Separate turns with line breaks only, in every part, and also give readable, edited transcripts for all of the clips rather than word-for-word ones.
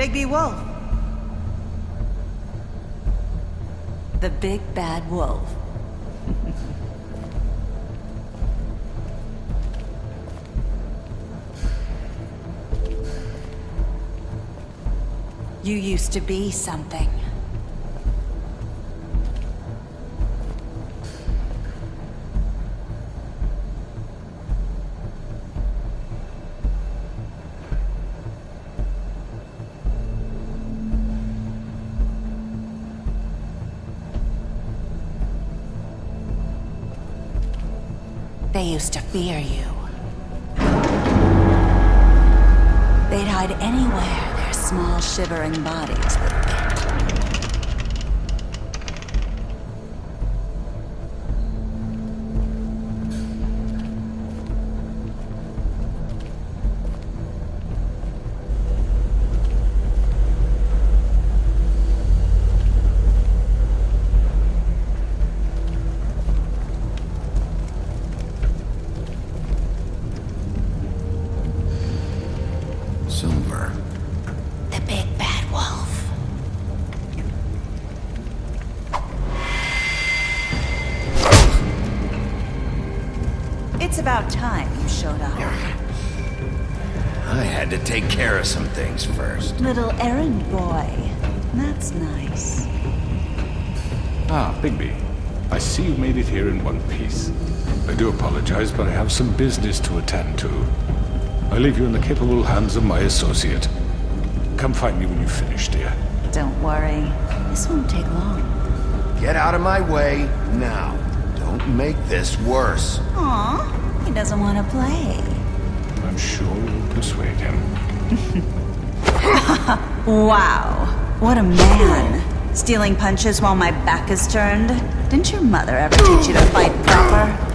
Bigby Wolf. The big bad wolf. You used to be something. They used to fear you. They'd hide anywhere their small, shivering bodies would fit.
Silver.
The big bad wolf. It's about time you showed up.
I had to take care of some things first.
Little errand boy. That's nice.
Ah, Bigby. I see you made it here in one piece. I do apologize, but I have some business to attend to. I leave you in the capable hands of my associate. Come find me when you finish, dear.
Don't worry. This won't take long.
Get out of my way now. Don't make this worse.
Aw, he doesn't want to play.
I'm sure you'll persuade him.
Wow, what a man. Stealing punches while my back is turned? Didn't your mother ever teach you to fight proper?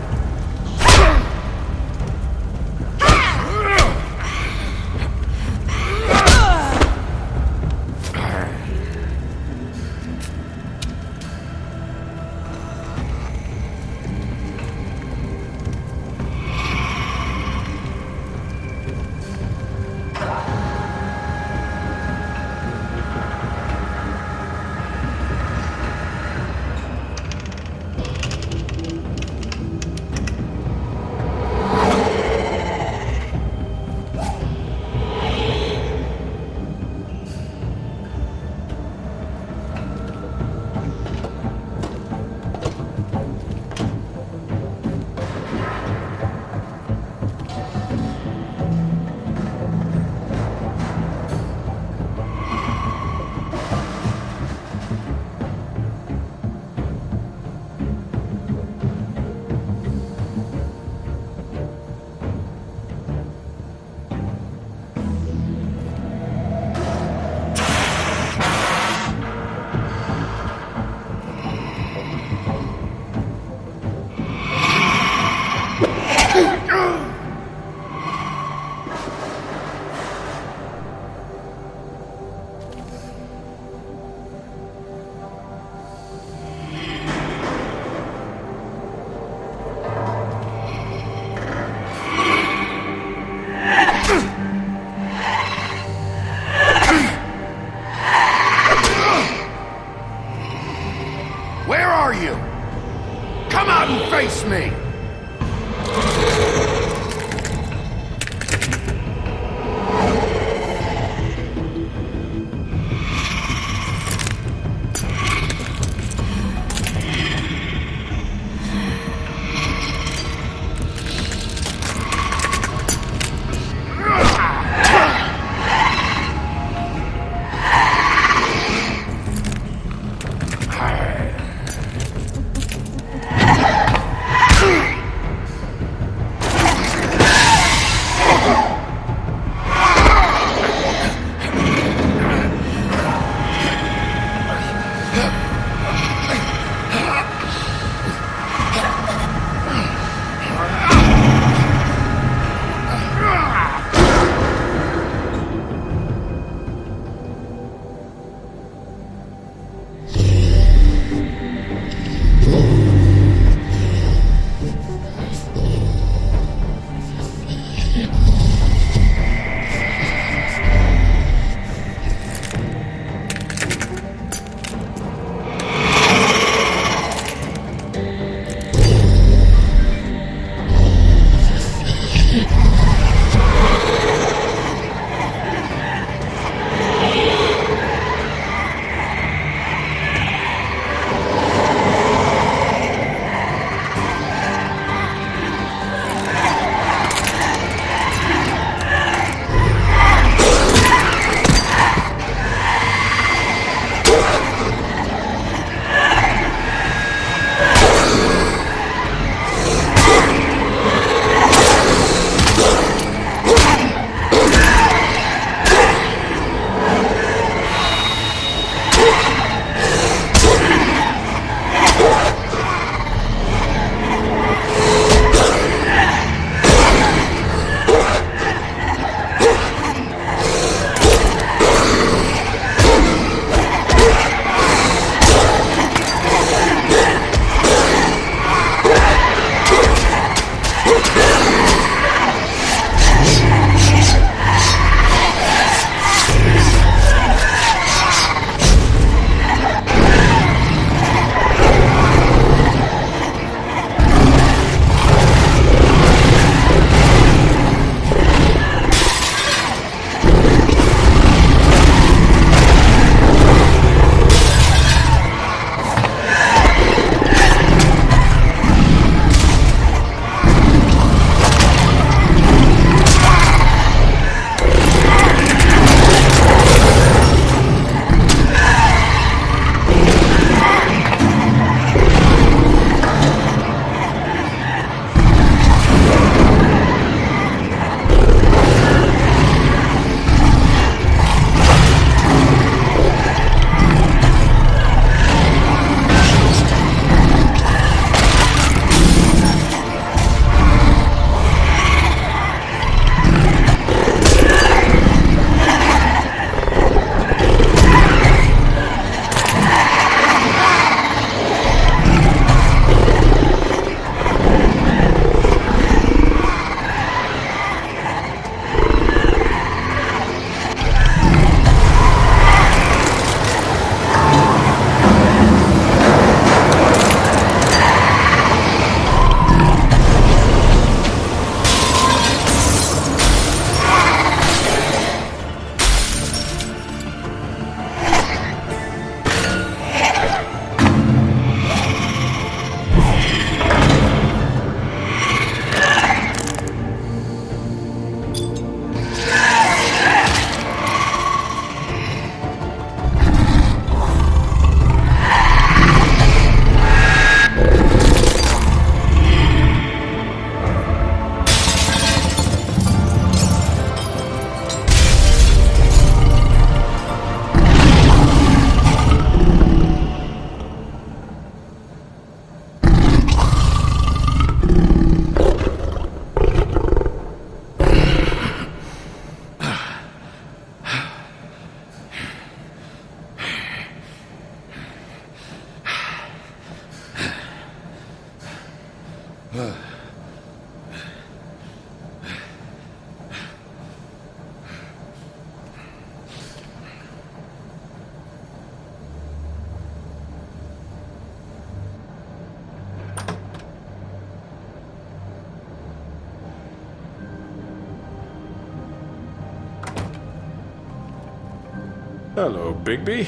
Hello, Bigby.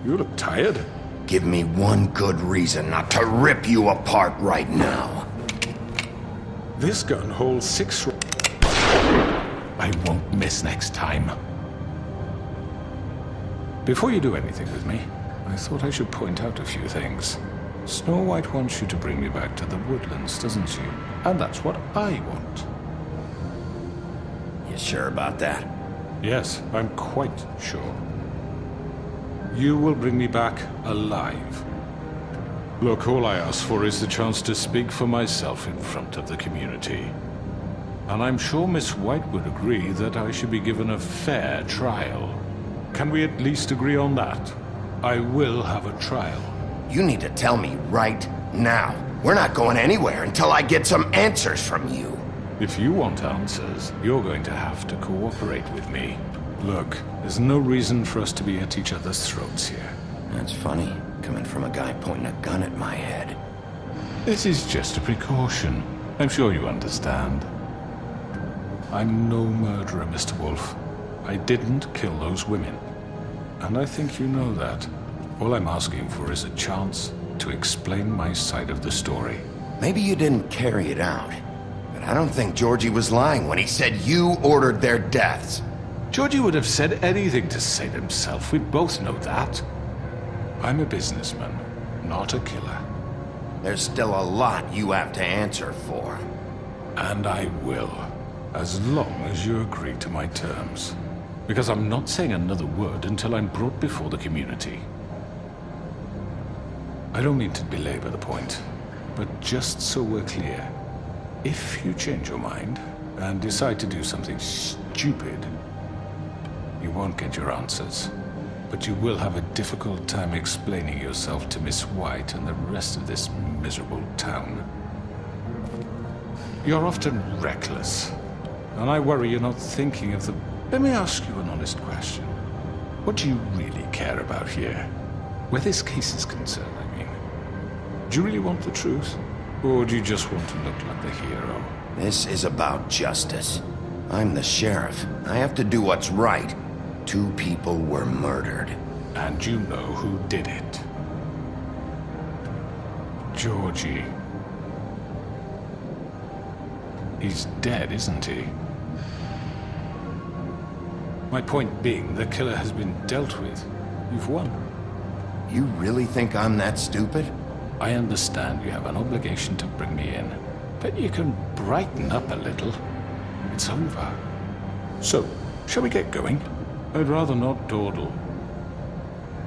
You look tired.
Give me one good reason not to rip you apart right now.
This gun holds 6 I won't miss next time. Before you do anything with me, I thought I should point out a few things. Snow White wants you to bring me back to the woodlands, doesn't she? And that's what I want.
You sure about that?
Yes, I'm quite sure. You will bring me back alive. Look, all I ask for is the chance to speak for myself in front of the community. And I'm sure Miss White would agree that I should be given a fair trial. Can we at least agree on that? I will have a trial.
You need to tell me right now. We're not going anywhere until I get some answers from you.
If you want answers, you're going to have to cooperate with me. Look, there's no reason for us to be at each other's throats here.
That's funny, coming from a guy pointing a gun at my head.
This is just a precaution. I'm sure you understand. I'm no murderer, Mr. Wolf. I didn't kill those women. And I think you know that. All I'm asking for is a chance to explain my side of the story.
Maybe you didn't carry it out, but I don't think Georgie was lying when he said you ordered their deaths.
Georgie would have said anything to save himself. We both know that. I'm a businessman, not a killer.
There's still a lot you have to answer for.
And I will, as long as you agree to my terms. Because I'm not saying another word until I'm brought before the community. I don't mean to belabor the point, but just so we're clear, if you change your mind and decide to do something stupid, you won't get your answers. But you will have a difficult time explaining yourself to Miss White and the rest of this miserable town. You're often reckless, and I worry you're not thinking of the... Let me ask you an honest question. What do you really care about here? Where this case is concerned, I mean. Do you really want the truth? Or do you just want to look like the hero?
This is about justice. I'm the sheriff. I have to do what's right. 2 people were murdered.
And you know who did it. Georgie. He's dead, isn't he? My point being, the killer has been dealt with. You've won.
You really think I'm that stupid?
I understand you have an obligation to bring me in, but you can brighten up a little. It's over. So, shall we get going? I'd rather not dawdle.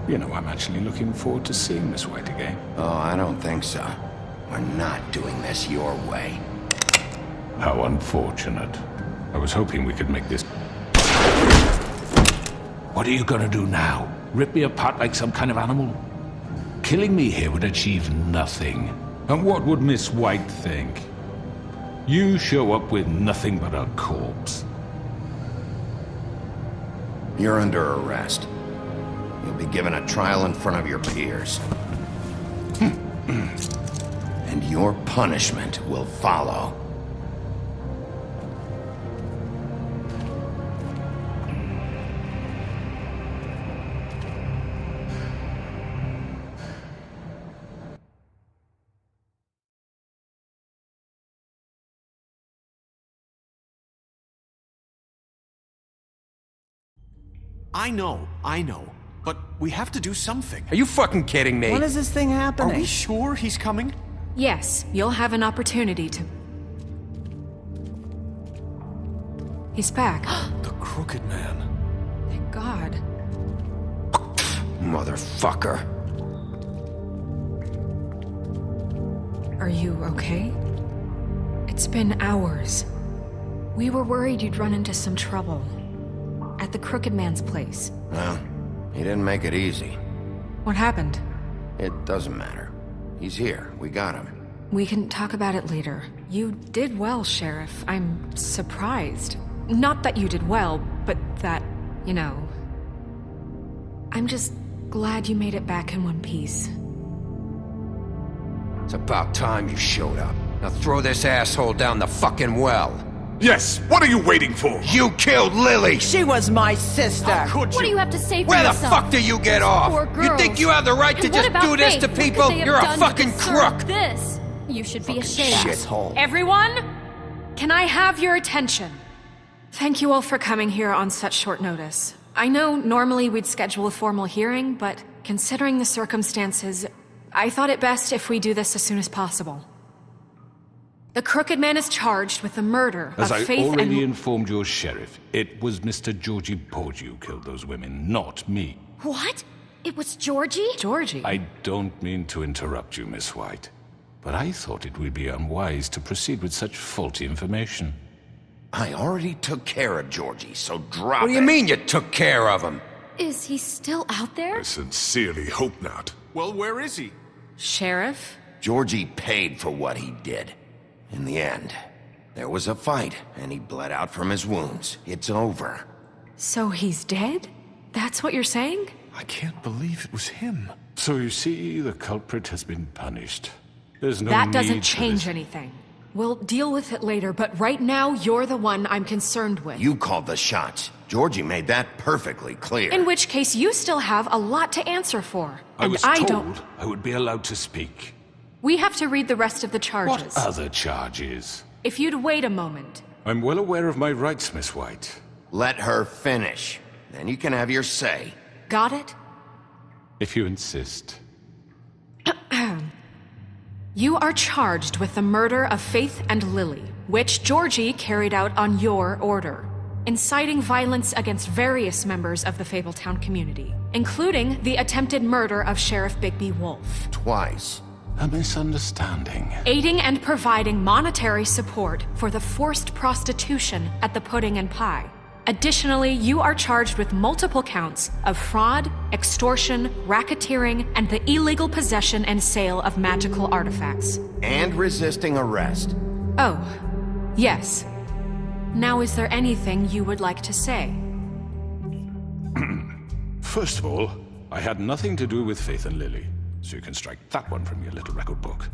You know, I'm actually looking forward to seeing Miss White again.
Oh, I don't think so. We're not doing this your way.
How unfortunate. I was hoping we could make this... What are you gonna do now? Rip me apart like some kind of animal? Killing me here would achieve nothing. And what would Miss White think? You show up with nothing but a corpse.
You're under arrest. You'll be given a trial in front of your peers. And your punishment will follow.
I know. But we have to do something.
Are you fucking kidding me?
When is this thing
Are
happening?
we sure he's coming?
Yes, you'll have an opportunity to... He's back.
The Crooked Man.
Thank God.
Motherfucker.
Are you okay? It's been hours. We were worried you'd run into some trouble. At the Crooked Man's place.
Well, he didn't make it easy.
What happened?
It doesn't matter. He's here. We got him.
We can talk about it later. You did well, Sheriff. I'm surprised. Not that you did well, but that, you know... I'm just glad you made it back in one piece.
It's about time you showed up. Now throw this asshole down the fucking well. Yes, what are you waiting for?
You killed Lily!
She was my sister.
How could
What do
you?
you have to say for
Where the
yourself?
fuck do you get off?
Poor
You think
girls.
you have the right to
And what
just
about
do this
Faith?
to
What could
people?
they have
You're a
done to
fucking
deserve
crook!
This. You should be ashamed.
Shithole.
Everyone, can I have your attention? Thank you all for coming here on such short notice. I know normally we'd schedule a formal hearing, but considering the circumstances, I thought it best if we do this as soon as possible. The Crooked Man is charged with the murder
As
of
I
Faith
already
and...
informed your sheriff, it was Mr. Georgie Porgy who killed those women, not me.
What? It was Georgie?
Georgie?
I don't mean to interrupt you, Miss White, but I thought it would be unwise to proceed with such faulty information.
I already took care of Georgie, so drop it.
What do you mean you took care of him?
Is he still out there?
I sincerely hope not.
Well, where is he?
Sheriff?
Georgie paid for what he did. In the end, there was a fight, and he bled out from his wounds. It's over.
So he's dead? That's what you're saying?
I can't believe it was him.
So you see, the culprit has been punished. There's no
That
need
doesn't
for
change
this.
anything. We'll deal with it later, but right now, you're the one I'm concerned with.
You called the shots. Georgie made that perfectly clear.
In which case, you still have a lot to answer for.
I
And
was
I
told
don't.
I would be allowed to speak.
We have to read the rest of the charges.
What other charges?
If you'd wait a moment.
I'm well aware of my rights, Miss White.
Let her finish. Then you can have your say.
Got it?
If you insist.
You are charged with the murder of Faith and Lily, which Georgie carried out on your order, inciting violence against various members of the Fabletown community, including the attempted murder of Sheriff Bigby Wolf.
Twice.
A misunderstanding.
Aiding and providing monetary support for the forced prostitution at the Pudding and Pie. Additionally, you are charged with multiple counts of fraud, extortion, racketeering, and the illegal possession and sale of magical artifacts.
And resisting arrest.
Oh, yes. Now, is there anything you would like to say?
First of all, I had nothing to do with Faith and Lily, so you can strike that one from your little record book.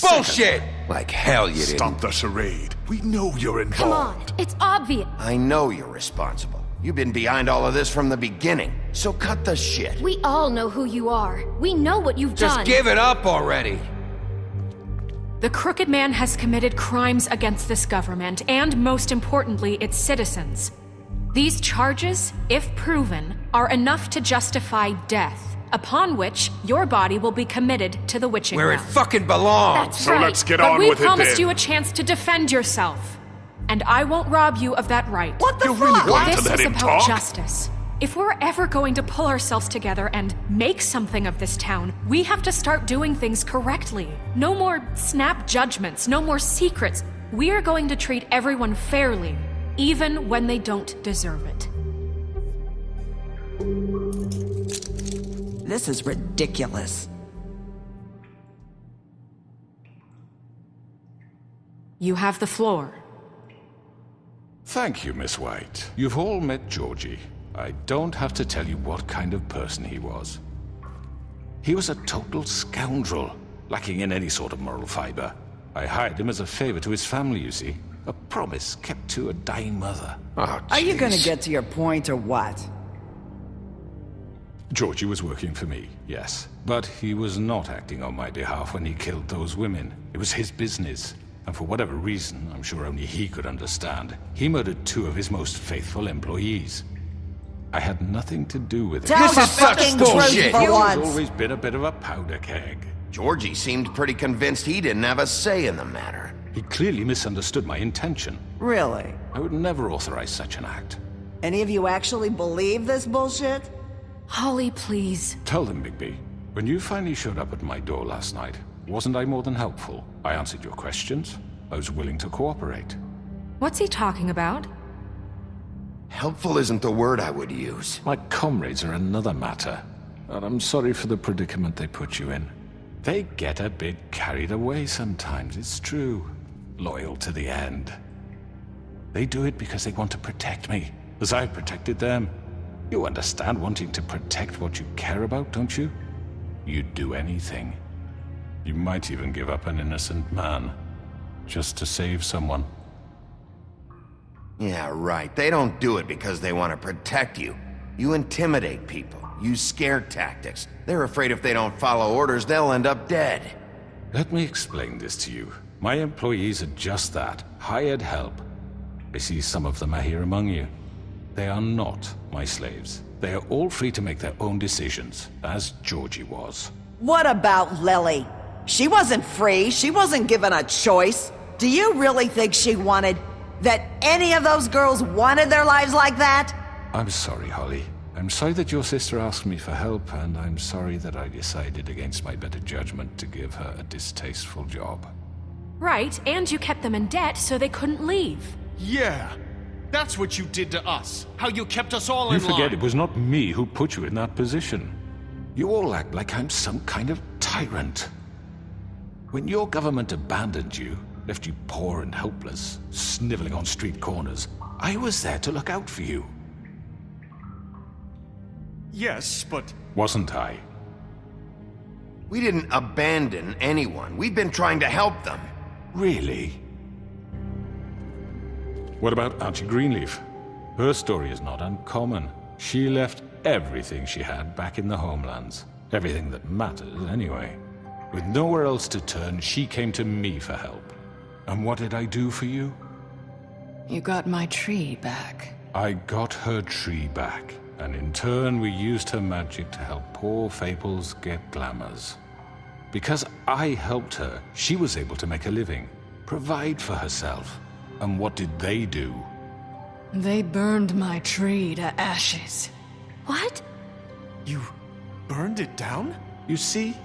Bullshit! Like hell you didn't.
Stop the charade. We know you're involved.
Come on, it's obvious.
I know you're responsible. You've been behind all of this from the beginning. So cut the shit.
We all know who you are. We know what you've
Just
done.
give it up already.
The Crooked Man has committed crimes against this government and, most importantly, its citizens. These charges, if proven, are enough to justify death, upon which your body will be committed to the witching
Where it
well.
fucking belongs.
That's
So
right.
let's get
But
on
we
with it
promised
then.
you a chance to defend yourself. And I won't rob you of that right.
What the
You really
fuck?
want to
This
let
is
him
about
talk?
justice. If we're ever going to pull ourselves together and make something of this town, we have to start doing things correctly. No more snap judgments, no more secrets. We are going to treat everyone fairly, even when they don't deserve it.
This is ridiculous.
You have the floor.
Thank you, Miss White. You've all met Georgie. I don't have to tell you what kind of person he was. He was a total scoundrel, lacking in any sort of moral fiber. I hired him as a favor to his family, you see. A promise kept to a dying mother.
Oh,
Are you gonna
jeez.
get to your point or what?
Georgie was working for me, yes. But he was not acting on my behalf when he killed those women. It was his business. And for whatever reason, I'm sure only he could understand, he murdered 2 of his most faithful employees. I had nothing to do with it.
Tell
This
the
is such
fucking
bullshit.
truth for
He's
once.
always been a bit of a powder keg.
Georgie seemed pretty convinced he didn't have a say in the matter.
He clearly misunderstood my intention.
Really?
I would never authorize such an act.
Any of you actually believe this bullshit?
Holly, please.
Tell them, Bigby, when you finally showed up at my door last night, wasn't I more than helpful? I answered your questions. I was willing to cooperate.
What's he talking about?
Helpful isn't the word I would use.
My comrades are another matter, and I'm sorry for the predicament they put you in. They get a bit carried away sometimes, it's true. Loyal to the end. They do it because they want to protect me, as I've protected them. You understand wanting to protect what you care about, don't you? You'd do anything. You might even give up an innocent man, just to save someone.
Yeah, right. They don't do it because they want to protect you. You intimidate people, use scare tactics. They're afraid if they don't follow orders, they'll end up dead.
Let me explain this to you. My employees are just that, hired help. I see some of them are here among you. They are not my slaves. They are all free to make their own decisions, as Georgie was.
What about Lily? She wasn't free. She wasn't given a choice. Do you really think she wanted... that any of those girls wanted their lives like that?
I'm sorry, Holly. I'm sorry that your sister asked me for help, and I'm sorry that I decided against my better judgment to give her a distasteful job.
Right, and you kept them in debt so they couldn't leave.
Yeah. That's what you did to us. How you kept us all in
You
line.
forget it was not me who put you in that position. You all act like I'm some kind of tyrant. When your government abandoned you, left you poor and helpless, sniveling on street corners, I was there to look out for you.
Yes, but...
Wasn't I?
We didn't abandon anyone. We've been trying to help them.
Really? What about Auntie Greenleaf? Her story is not uncommon. She left everything she had back in the homelands. Everything that mattered, anyway. With nowhere else to turn, she came to me for help. And what did I do for you?
You got my tree back.
I got her tree back, and in turn we used her magic to help poor Fables get glamours. Because I helped her, she was able to make a living, provide for herself. And what did they do?
They burned my tree to ashes.
What?
You burned it down?
You see?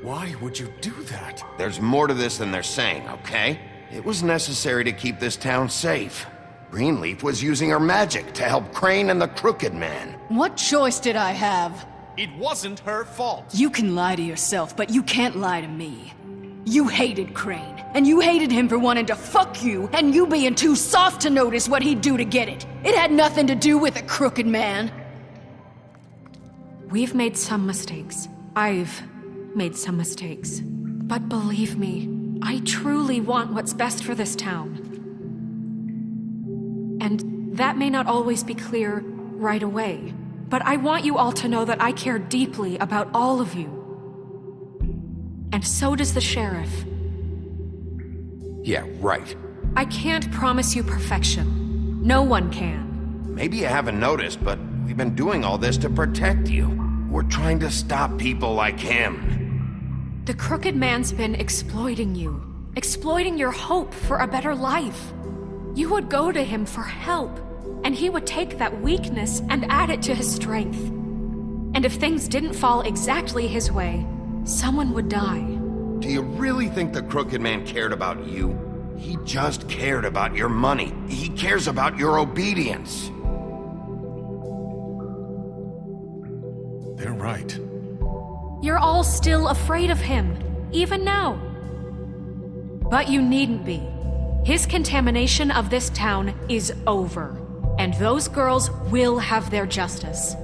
Why would you do that?
There's more to this than they're saying, okay? It was necessary to keep this town safe. Greenleaf was using her magic to help Crane and the Crooked Man.
What choice did I have?
It wasn't her fault.
You can lie to yourself, but you can't lie to me. You hated Crane, and you hated him for wanting to fuck you, and you being too soft to notice what he'd do to get it. It had nothing to do with a Crooked Man.
We've made some mistakes. I've made some mistakes. But believe me, I truly want what's best for this town. And that may not always be clear right away, but I want you all to know that I care deeply about all of you. And so does the sheriff.
Yeah, right.
I can't promise you perfection. No one can.
Maybe you haven't noticed, but we've been doing all this to protect you. We're trying to stop people like him.
The Crooked Man's been exploiting you. Exploiting your hope for a better life. You would go to him for help, and he would take that weakness and add it to his strength. And if things didn't fall exactly his way, someone would die.
Do you really think the Crooked Man cared about you? He just cared about your money. He cares about your obedience.
They're right.
You're all still afraid of him, even now. But you needn't be. His contamination of this town is over, and those girls will have their justice.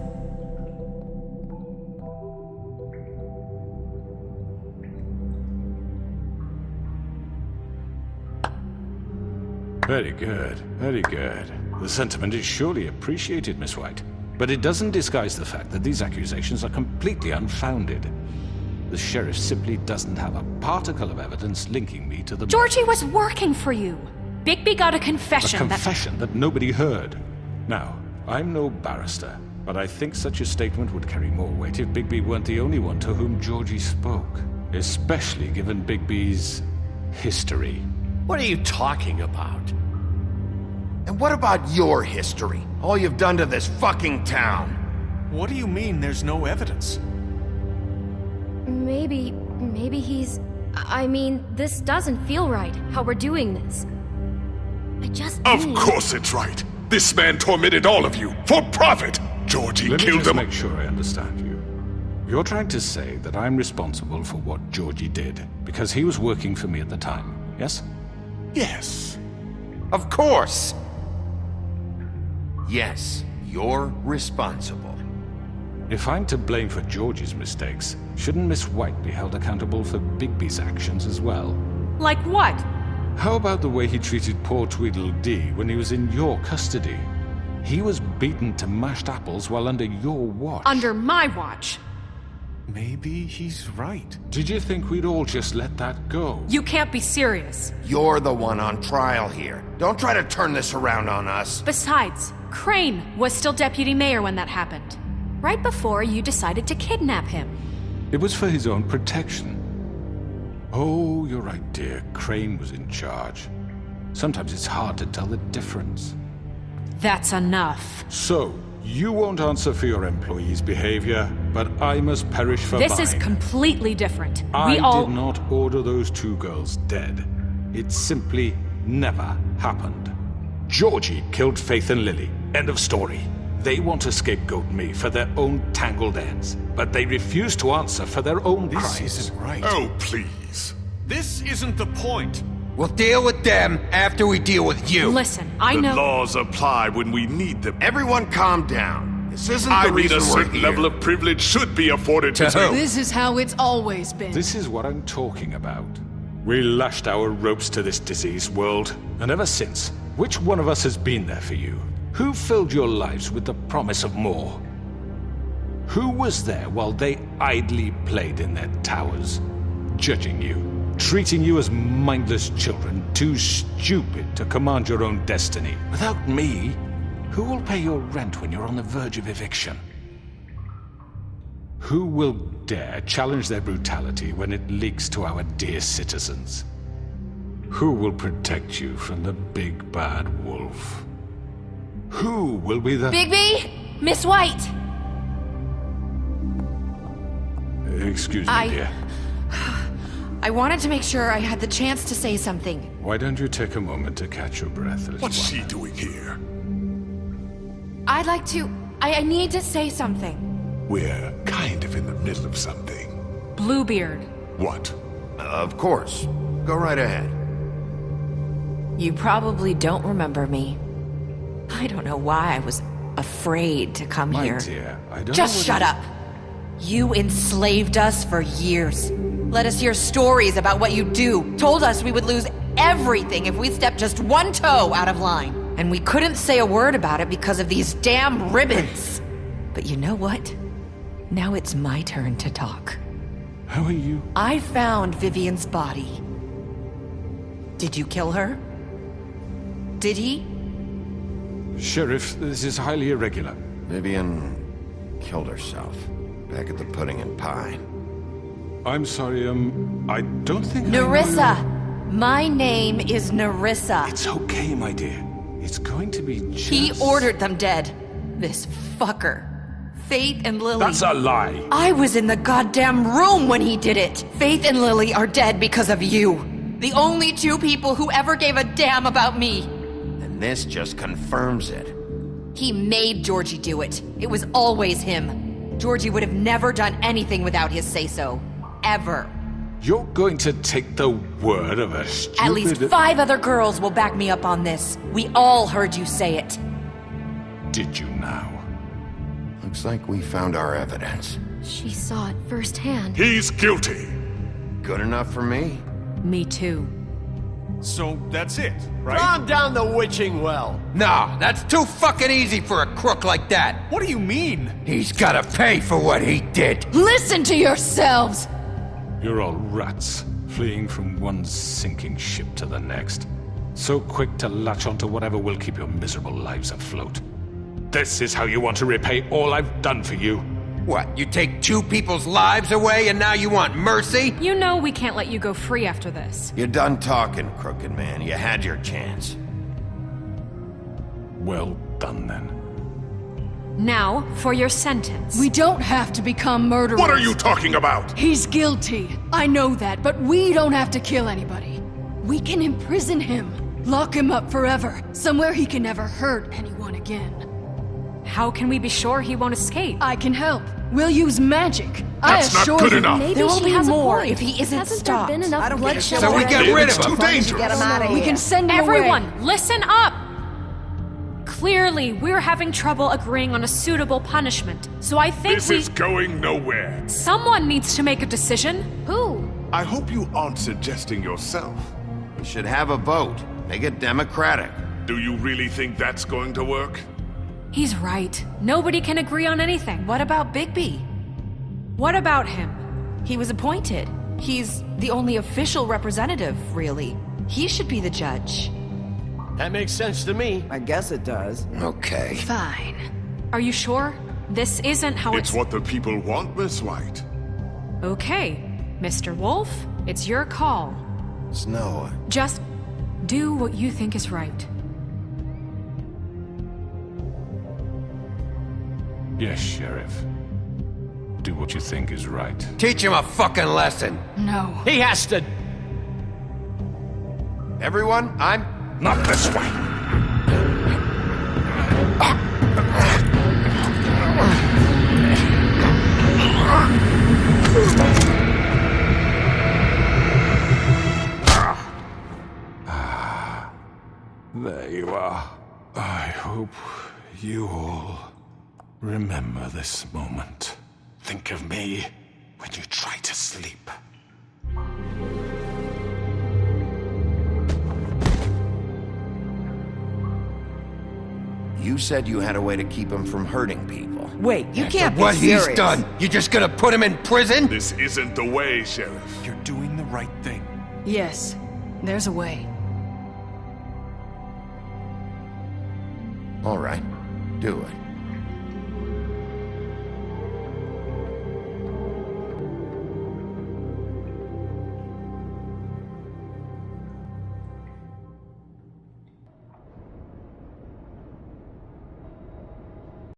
Very good, very good. The sentiment is surely appreciated, Miss White. But it doesn't disguise the fact that these accusations are completely unfounded. The sheriff simply doesn't have a particle of evidence linking me to the...
Georgie was working for you. Bigby got a confession
A confession that nobody heard. Now, I'm no barrister, but I think such a statement would carry more weight if Bigby weren't the only one to whom Georgie spoke. Especially given Bigby's history.
What are you talking about?
And what about your history? All you've done to this fucking town?
What do you mean there's no evidence?
Maybe he's... I mean, this doesn't feel right, how we're doing this. I just
Of
need...
course it's right. This man tormented all of you for profit. Georgie
Let me
killed
just
them.
make sure I understand you. You're trying to say that I'm responsible for what Georgie did because he was working for me at the time, yes?
Yes.
Of course! Yes, you're responsible.
If I'm to blame for Georgie's mistakes, shouldn't Miss White be held accountable for Bigby's actions as well?
Like what?
How about the way he treated poor Tweedledee when he was in your custody? He was beaten to mashed apples while under your watch.
Under my watch.
Maybe he's right.
Did you think we'd all just let that go?
You can't be serious.
You're the one on trial here. Don't try to turn this around on us.
Besides, Crane was still deputy mayor when that happened. Right before you decided to kidnap him.
It was for his own protection. Oh, you're right, dear. Crane was in charge. Sometimes it's hard to tell the difference.
That's enough.
So, you won't answer for your employees' behavior, but I must perish for mine.
This is completely different.
I did not order those two girls dead. It simply never happened. Georgie killed Faith and Lily. End of story. They want to scapegoat me for their own tangled ends, but they refuse to answer for their own crimes.
This isn't right.
Oh, please.
This isn't the point.
We'll deal with them after we deal with you.
Listen, I
The
know.
laws apply when we need them.
Everyone calm down. This isn't
I
the
mean,
reason
a
we're
certain
here.
level of privilege should be afforded to
To who?
This is how it's always been.
This is what I'm talking about. We lashed our ropes to this diseased world, and ever since, which one of us has been there for you? Who filled your lives with the promise of more? Who was there while they idly played in their towers, judging you, treating you as mindless children, too stupid to command your own destiny? Without me, who will pay your rent when you're on the verge of eviction? Who will dare challenge their brutality when it leaks to our dear citizens? Who will protect you from the big bad wolf? Who will be the...
Bigby? Miss White!
Excuse me, dear.
I wanted to make sure I had the chance to say something.
Why don't you take a moment to catch your breath, little
What's
one?
she doing here?
I'd like to... I need to say something.
We're kind of in the middle of something.
Bluebeard.
What?
Of course. Go right ahead.
You probably don't remember me. I don't know why I was afraid to come
My
here.
dear, I don't
Just
know what
shut up! You enslaved us for years. Let us hear stories about what you do. Told us we would lose everything if we stepped just one toe out of line. And we couldn't say a word about it because of these damn ribbons. But you know what? Now it's my turn to talk.
How are you?
I found Vivian's body. Did you kill her? Did he?
Sheriff, this is highly irregular.
Vivian killed herself back at the Pudding and Pie.
I'm sorry, I don't think
Nerissa! My name is Nerissa.
It's okay, my dear. It's going to be just...
He ordered them dead. This fucker. Faith and Lily.
That's a lie!
I was in the goddamn room when he did it. Faith and Lily are dead because of you. The only two people who ever gave a damn about me.
And this just confirms it.
He made Georgie do it. It was always him. Georgie would have never done anything without his say-so. Ever.
You're going to take the word of a stupid...
At least 5 other girls will back me up on this. We all heard you say it.
Did you now?
Looks like we found our evidence.
She saw it firsthand.
He's guilty.
Good enough for me?
Me too.
So that's it, right?
Calm down the witching well. Nah, that's too fucking easy for a crook like that.
What do you mean?
He's gotta pay for what he did.
Listen to yourselves!
You're all rats, fleeing from one sinking ship to the next. So quick to latch onto whatever will keep your miserable lives afloat. This is how you want to repay all I've done for you?
What, you take 2 people's lives away and now you want mercy?
You know we can't let you go free after this.
You're done talking, crooked man. You had your chance.
Well done, then.
Now, for your sentence.
We don't have to become murderers.
What are you talking about?
He's guilty. I know that, but we don't have to kill anybody. We can imprison him. Lock him up forever. Somewhere he can never hurt anyone again.
How can we be sure he won't escape?
I can help. We'll use magic.
That's not good enough.
Maybe
There will
she
be
has
more
a point.
if he isn't
Hasn't
stopped.
there been enough bloodshed
So we
already?
get rid
It's
of
too
him.
dangerous.
Get him out of
We
here.
can send him
Everyone,
away.
listen up! Clearly, we're having trouble agreeing on a suitable punishment, so I think
This is going nowhere.
someone needs to make a decision.
Who?
I hope you aren't suggesting yourself.
You should have a vote. Make it democratic.
Do you really think that's going to work?
He's right. Nobody can agree on anything.
What about Bigby?
What about him?
He was appointed. He's the only official representative, really. He should be the judge.
That makes sense to me.
I guess it does.
Okay.
Fine.
Are you sure? This isn't how
It's what the people want, Miss White.
Okay, Mr. Wolf, it's your call.
Snow.
Just do what you think is right.
Yes, Sheriff. Do what you think is right.
Teach him a fucking lesson.
No.
He has to.
Everyone, I'm...
Not this way.
There you are. I hope you all remember this moment. Think of me when you try to sleep.
You said you had a way to keep him from hurting people.
Wait, you can't be
What
serious.
he's done? You just gonna put him in prison?
This isn't the way, Sheriff.
You're doing the right thing.
Yes, there's a way.
All right. Do it.